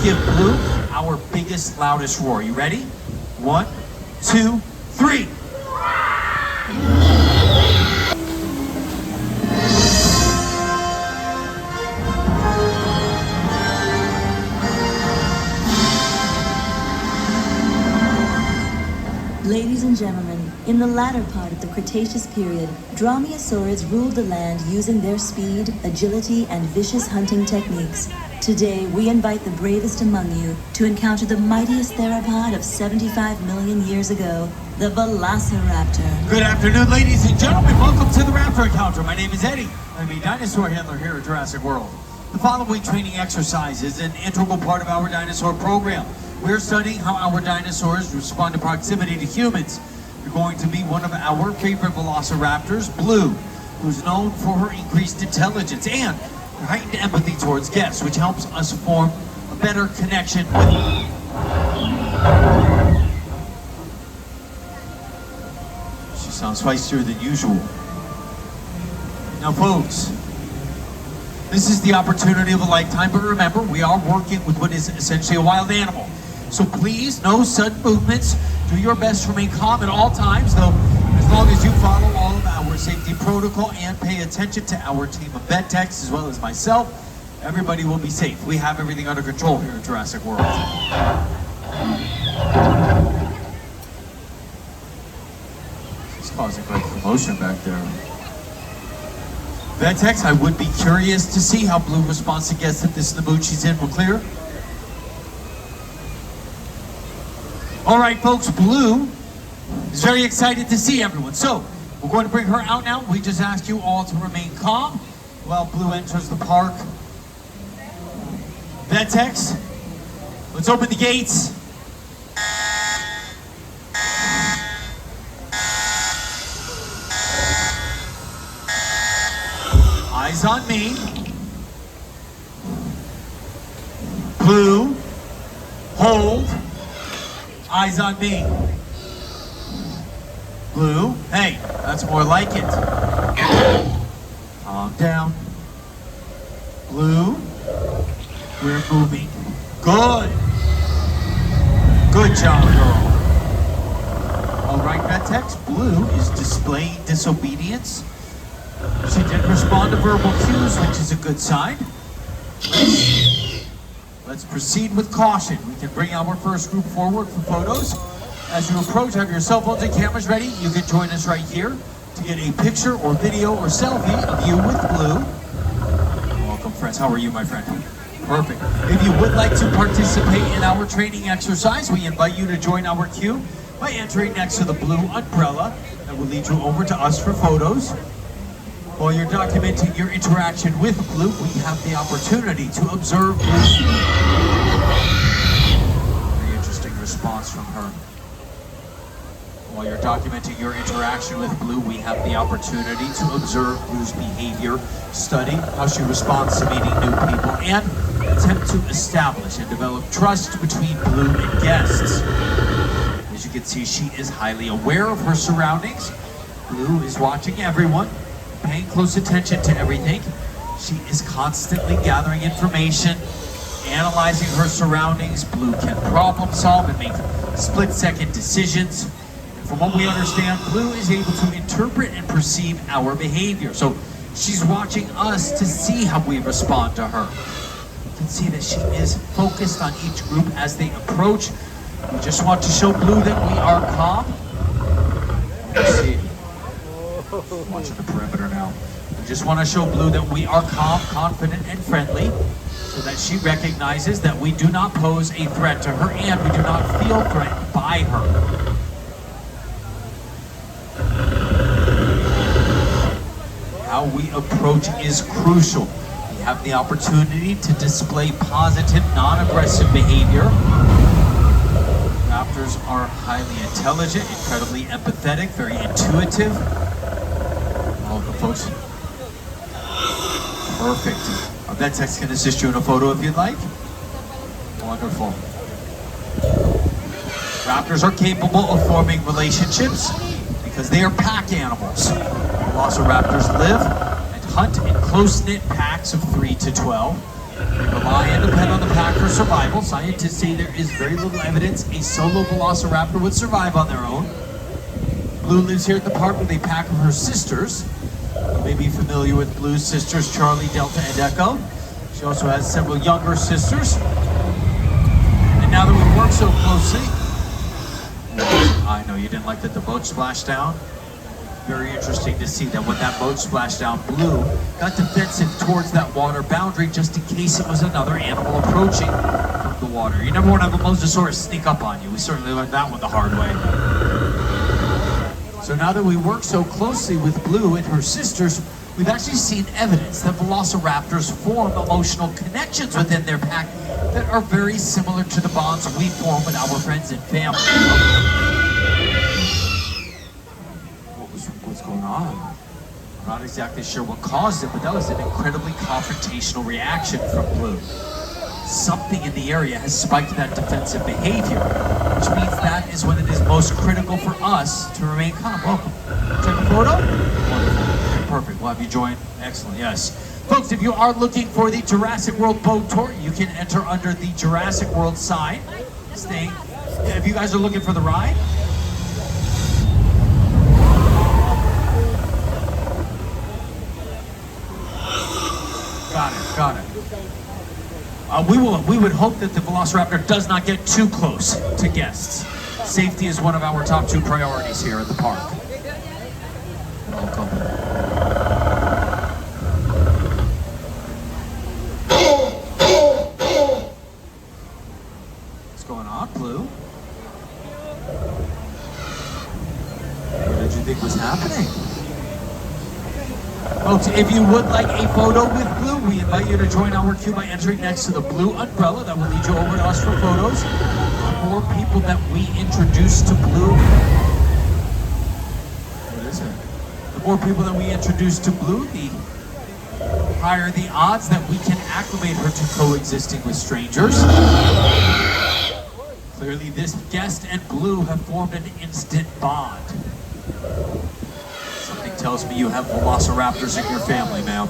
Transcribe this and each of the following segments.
give Blue our biggest, loudest roar. You ready? 1, 2, 3. Ladies and gentlemen, in the latter part of the Cretaceous period, dromaeosaurids ruled the land using their speed, agility, and vicious hunting techniques. Today, we invite the bravest among you to encounter the mightiest theropod of 75 million years ago, the Velociraptor. Good afternoon, ladies and gentlemen. Welcome to the Raptor Encounter. My name is Eddie. I'm a dinosaur handler here at Jurassic World. The following training exercise is an integral part of our dinosaur program. We're studying how our dinosaurs respond to proximity to humans. You're going to meet one of our favorite velociraptors, Blue, who's known for her increased intelligence and her heightened empathy towards guests, which helps us form a better connection with you. She sounds feistier than usual. Now, folks, this is the opportunity of a lifetime, but remember, we are working with what is essentially a wild animal. So please, no sudden movements. Do your best to remain calm at all times, though, as long as you follow all of our safety protocol and pay attention to our team of vet techs as well as myself, everybody will be safe. We have everything under control here at Jurassic World. She's causing quite a commotion back there. Vet techs, I would be curious to see how Blue responds to guests if this is the mood she's in. We're clear? All right, folks, Blue is very excited to see everyone. So, we're going to bring her out now. We just ask you all to remain calm while Blue enters the park. Vet techs, let's open the gates. Eyes on me. Blue, hold. Eyes on me. Blue, hey, that's more like it. Calm down. Blue, we're moving. Good. Good job, girl. All right, vet techs, Blue is displaying disobedience. She didn't respond to verbal cues, which is a good sign. Let's proceed with caution. We can bring our first group forward for photos. As you approach, have your cell phones and cameras ready. You can join us right here to get a picture or video or selfie of you with Blue. Welcome, friends. How are you, my friend? Perfect. If you would like to participate in our training exercise, we invite you to join our queue by entering next to the blue umbrella that will lead you over to us for photos. While you're documenting your interaction with Blue, we have the opportunity to observe Blue. Very interesting response from her. While you're documenting your interaction with Blue, we have the opportunity to observe Blue's behavior, study how she responds to meeting new people, and attempt to establish and develop trust between Blue and guests. As you can see, she is highly aware of her surroundings. Blue is watching everyone, paying close attention to everything. She is constantly gathering information, analyzing her surroundings. Blue can problem solve and make split-second decisions. And from what we understand, Blue is able to interpret and perceive our behavior. So she's watching us to see how we respond to her. You can see that she is focused on each group as they approach. We just want to show Blue that we are calm. Let's see. Watching the perimeter now. We just want to show Blue that we are calm, confident, and friendly, so that she recognizes that we do not pose a threat to her and we do not feel threatened by her. How we approach is crucial. We have the opportunity to display positive, non-aggressive behavior. Raptors are highly intelligent, incredibly empathetic, very intuitive. All of the folks. Perfect. Our vet techs can assist you in a photo if you'd like. Wonderful. Raptors are capable of forming relationships because they are pack animals. Velociraptors live and hunt in close-knit packs of 3 to 12 They rely and depend on the pack for survival. Scientists say there is very little evidence a solo velociraptor would survive on their own. Blue lives here at the park with a pack of her sisters. You may be familiar with Blue's sisters, Charlie, Delta, and Echo. She also has several younger sisters. And now that we work so closely, I know you didn't like that the boat splashed down. Very interesting to see that when that boat splashed down, Blue got defensive towards that water boundary just in case it was another animal approaching from the water. You never want to have a mosasaurus sneak up on you. We certainly learned that one the hard way. So now that we work so closely with Blue and her sisters, we've actually seen evidence that velociraptors form emotional connections within their pack that are very similar to the bonds we form with our friends and family. What's going on? I'm not exactly sure what caused it, but that was an incredibly confrontational reaction from Blue. Something in the area has spiked that defensive behavior, which means that is when it is most critical for us to remain calm. Welcome. Take a photo? Wonderful. Perfect. We'll have you join. Excellent. Yes. Folks, if you are looking for the Jurassic World boat tour, you can enter under the Jurassic World sign. If you guys are looking for the ride, got it. We would hope that the Velociraptor does not get too close to guests. Safety is one of our top 2 priorities here at the park. Welcome. What's going on, Blue? What did you think was happening? Folks, if you would like a photo with Blue, we invite you to join our queue by entering next to the blue umbrella. That will lead you over to us for photos. The more people that we introduce to Blue, what is it? The more people that we introduce to Blue, the higher the odds that we can acclimate her to coexisting with strangers. Clearly, this guest and Blue have formed an instant bond. Tells me you have velociraptors in your family, ma'am.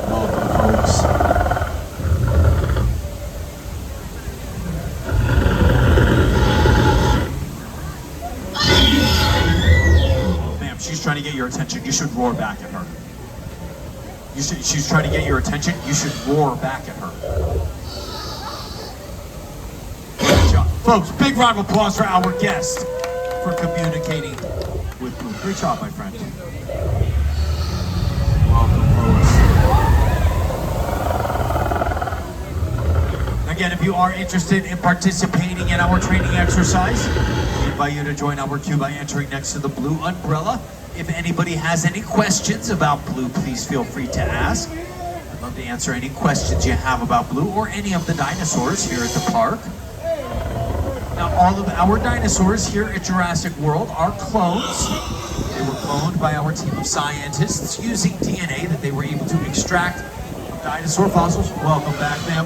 Welcome, folks. Ma'am, she's trying to get your attention. You should roar back at her. She's trying to get your attention. You should roar back at her. Good job. Folks, big round of applause for our guest for communicating with Blue. Great job, my friend. Welcome, folks. Again, if you are interested in participating in our training exercise, we invite you to join our queue by entering next to the blue umbrella. If anybody has any questions about Blue, please feel free to ask. I'd love to answer any questions you have about Blue or any of the dinosaurs here at the park. Now, all of our dinosaurs here at Jurassic World are clones. They were cloned by our team of scientists using DNA that they were able to extract from dinosaur fossils. Welcome back, ma'am.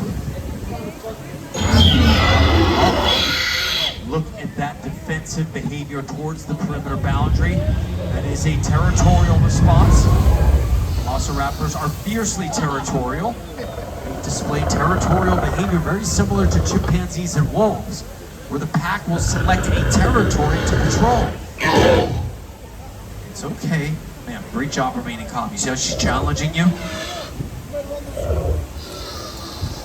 Oh, look at that defensive behavior towards the perimeter boundary. That is a territorial response. Velociraptors are fiercely territorial. They display territorial behavior very similar to chimpanzees and wolves, where the pack will select a territory to patrol. It's okay. Man, great job remaining calm. You see how she's challenging you?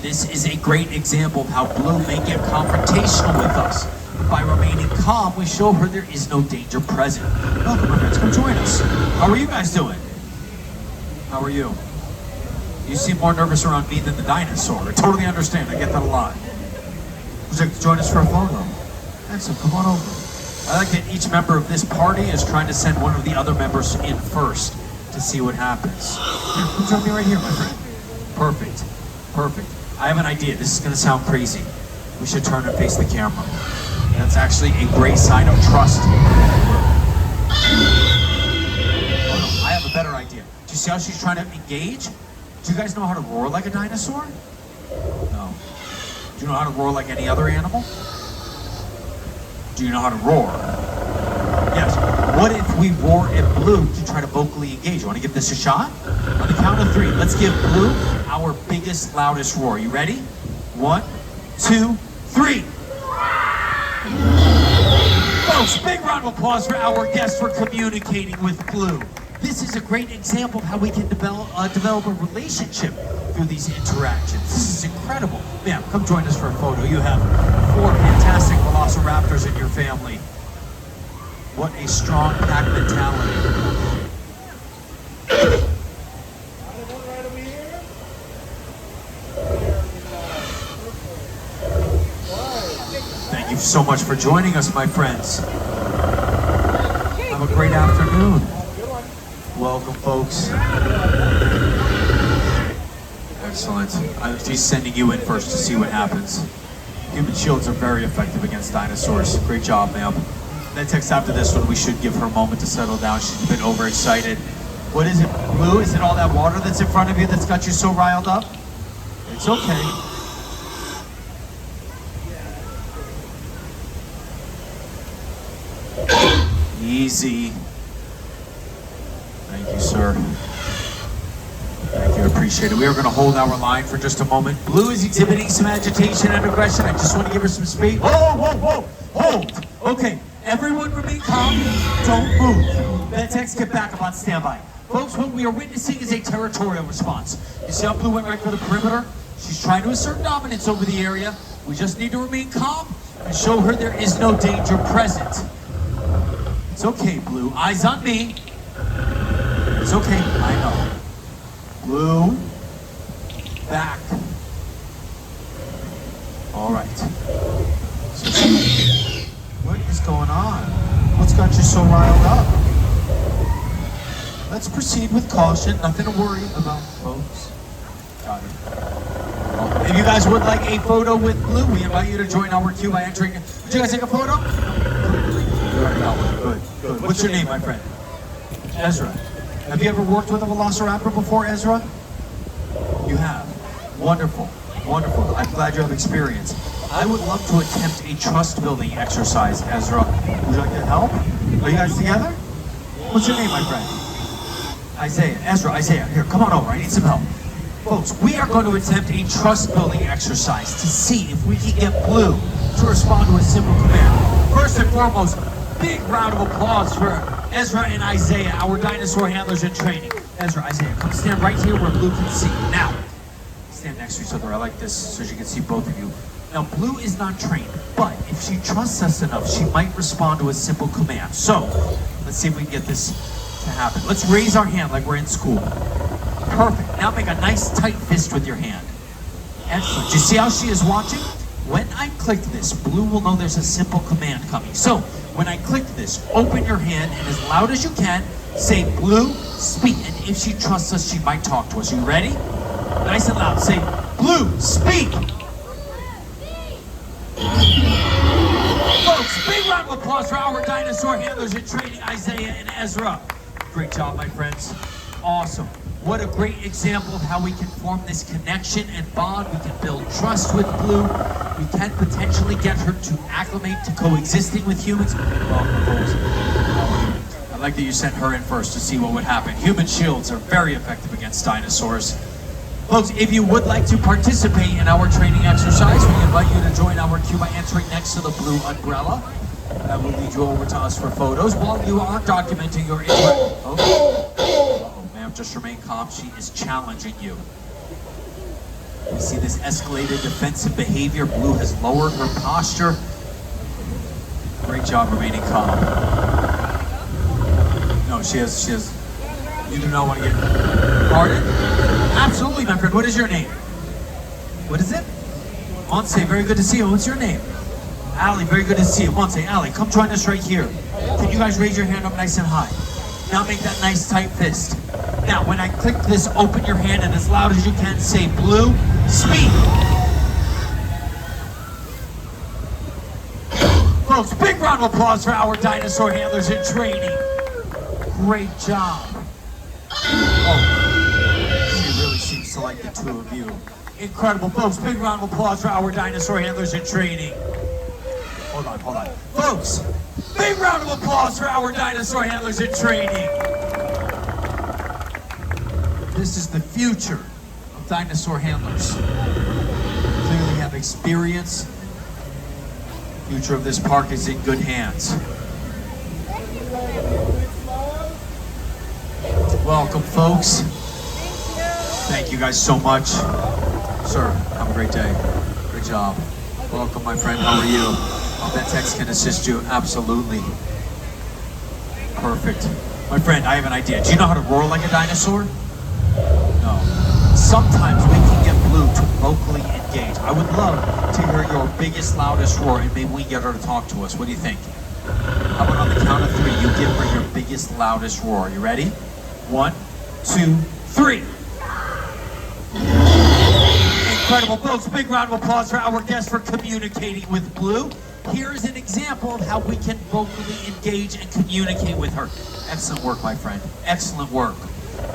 This is a great example of how Blue may get confrontational with us. By remaining calm, we show her there is no danger present. Welcome, my friends. Come join us. How are you guys doing? How are you? You seem more nervous around me than the dinosaur. I totally understand. I get that a lot. Would you like to join us for a photo? Excellent, come on over. I like that each member of this party is trying to send one of the other members in first to see what happens. Here, come join me right here, my friend. Perfect, perfect. I have an idea. This is gonna sound crazy. We should turn and face the camera. That's actually a great sign of trust. Oh no, I have a better idea. Do you see how she's trying to engage? Do you guys know how to roar like a dinosaur? No. Do you know how to roar like any other animal? Do you know how to roar? Yes. What if we roar at Blue to try to vocally engage? You want to give this a shot? On the count of 3, let's give Blue our biggest, loudest roar. You ready? 1, 2, 3. Folks, big round of applause for our guests for communicating with Blue. This is a great example of how we can develop a relationship through these interactions. This is incredible. Ma'am, come join us for a photo. You have 4 fantastic velociraptors in your family. What a strong pack mentality. Thank you so much for joining us, my friends. Have a great afternoon. Welcome, folks. Excellent. She's sending you in first to see what happens. Human shields are very effective against dinosaurs. Great job, ma'am. That text after this one, we should give her a moment to settle down. She's been overexcited. What is it, Blue? Is it all that water that's in front of you that's got you so riled up? It's okay. Easy. Thank you, sir. Thank you, appreciate it. We are going to hold our line for just a moment. Blue is exhibiting some agitation and aggression. I just want to give her some space. Whoa, whoa, whoa, hold. Okay, everyone remain calm. Don't move. Vetex, get back up on standby. Folks, what we are witnessing is a territorial response. You see how Blue went right for the perimeter? She's trying to assert dominance over the area. We just need to remain calm and show her there is no danger present. It's okay, Blue. Eyes on me. It's okay, I know. Blue, back. All right. So, what is going on? What's got you so riled up? Let's proceed with caution. Nothing to worry about, folks. Got it. Well, if you guys would like a photo with Blue, we invite you to join our queue by entering. Would you guys take a photo? You already got one. Good, good. What's your name, my friend? Ezra. Have you ever worked with a velociraptor before, Ezra? You have. Wonderful, wonderful. I'm glad you have experience. I would love to attempt a trust-building exercise, Ezra. Would you like to help? Are you guys together? What's your name, my friend? Isaiah. Ezra, Isaiah. Here, come on over. I need some help. Folks, we are going to attempt a trust-building exercise to see if we can get Blue to respond to a simple command. First and foremost, big round of applause for Ezra and Isaiah, our dinosaur handlers in training. Ezra, Isaiah, come stand right here where Blue can see you. Now, stand next to each other. I like this so she can see both of you. Now, Blue is not trained, but if she trusts us enough, she might respond to a simple command. So, let's see if we can get this to happen. Let's raise our hand like we're in school. Perfect. Now make a nice tight fist with your hand. Excellent. You see how she is watching? When I click this, Blue will know there's a simple command coming. So, when I click this, open your hand and as loud as you can, say, Blue, speak. And if she trusts us, she might talk to us. You ready? Nice and loud. Say, Blue, speak. Folks, big round of applause for our dinosaur handlers in training, Isaiah and Ezra. Great job, my friends. Awesome. What a great example of how we can form this connection and bond. We can build trust with Blue. We can potentially get her to acclimate to coexisting with humans. Welcome, folks. I like that you sent her in first to see what would happen. Human shields are very effective against dinosaurs. Folks, if you would like to participate in our training exercise, we invite you to join our queue by entering next to the blue umbrella. That will lead you over to us for photos while you are documenting your input. Ma'am, just remain calm. She is challenging you. We see this escalated defensive behavior. Blue has lowered her posture. Great job remaining calm. No, she has. You do not want to get pardon? Absolutely, my friend. What is your name? What is it? Monse, very good to see you. What's your name? Allie, very good to see you. Monse, Allie, come join us right here. Can you guys raise your hand up nice and high? Now make that nice tight fist. Now, when I click this, open your hand and as loud as you can say, Blue, speak. Folks, big round of applause for our dinosaur handlers in training. Great job. Oh, she really seems to like the two of you. Incredible, folks. Big round of applause for our dinosaur handlers in training. Hold on. Folks, big Big round of applause for our dinosaur handlers in training. This is the future of dinosaur handlers. Clearly have experience. The future of this park is in good hands. Welcome, folks. Thank you guys so much. Sir, have a great day. Great job. Welcome, my friend. How are you? Ventex can assist you. Absolutely. Perfect. My friend, I have an idea. Do you know how to roar like a dinosaur? No. Sometimes we can get Blue to vocally engage. I would love to hear your biggest, loudest roar, and maybe we can get her to talk to us. What do you think? How about on the count of 3, you give her your biggest, loudest roar. You ready? 1, 2, 3. Incredible, folks. Big round of applause for our guest for communicating with Blue. Here is an example of how we can vocally engage and communicate with her. Excellent work, my friend. Excellent work.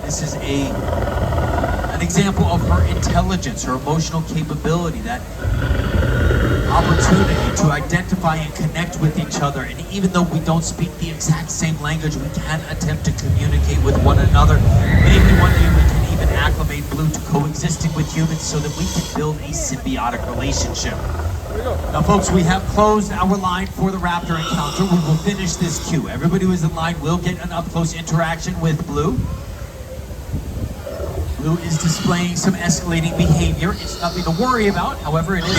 This is an example of her intelligence, her emotional capability, that opportunity to identify and connect with each other. And even though we don't speak the exact same language, we can attempt to communicate with one another. Maybe one day we can even acclimate Blue to coexisting with humans so that we can build a symbiotic relationship. Now, folks, we have closed our line for the Raptor Encounter. We will finish this queue. Everybody who is in line will get an up-close interaction with Blue. Blue is displaying some escalating behavior. It's nothing to worry about, however, it is.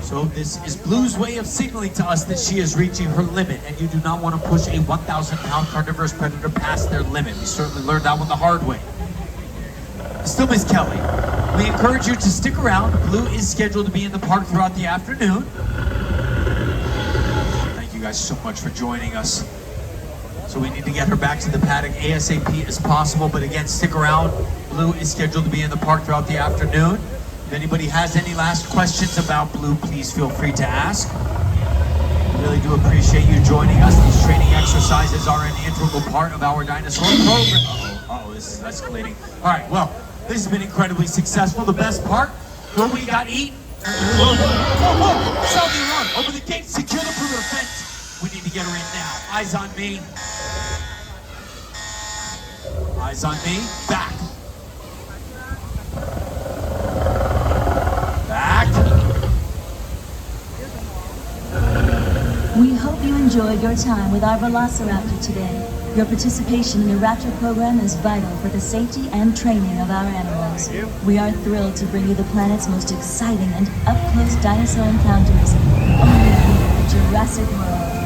So this is Blue's way of signaling to us that she is reaching her limit, and you do not want to push a 1,000-pound carnivorous predator past their limit. We certainly learned that one the hard way. Still, Miss Kelly, we encourage you to stick around. Blue is scheduled to be in the park throughout the afternoon. Thank you guys so much for joining us. So we need to get her back to the paddock ASAP as possible, but again, stick around. Blue is scheduled to be in the park throughout the afternoon. If anybody has any last questions about Blue, please feel free to ask. We really do appreciate you joining us. These training exercises are an integral part of our dinosaur program. Uh-oh, this is escalating. All right, well, this has been incredibly successful. The best part, what we got eaten. Whoa, sound the alarm. Open the gate, secure the perimeter fence. We need to get her in now. Eyes on me. Eyes on me. Back. Back. We hope you enjoyed your time with our Velociraptor today. Your participation in the Raptor program is vital for the safety and training of our animals. We are thrilled to bring you the planet's most exciting and up-close dinosaur encounters, only here at Jurassic World.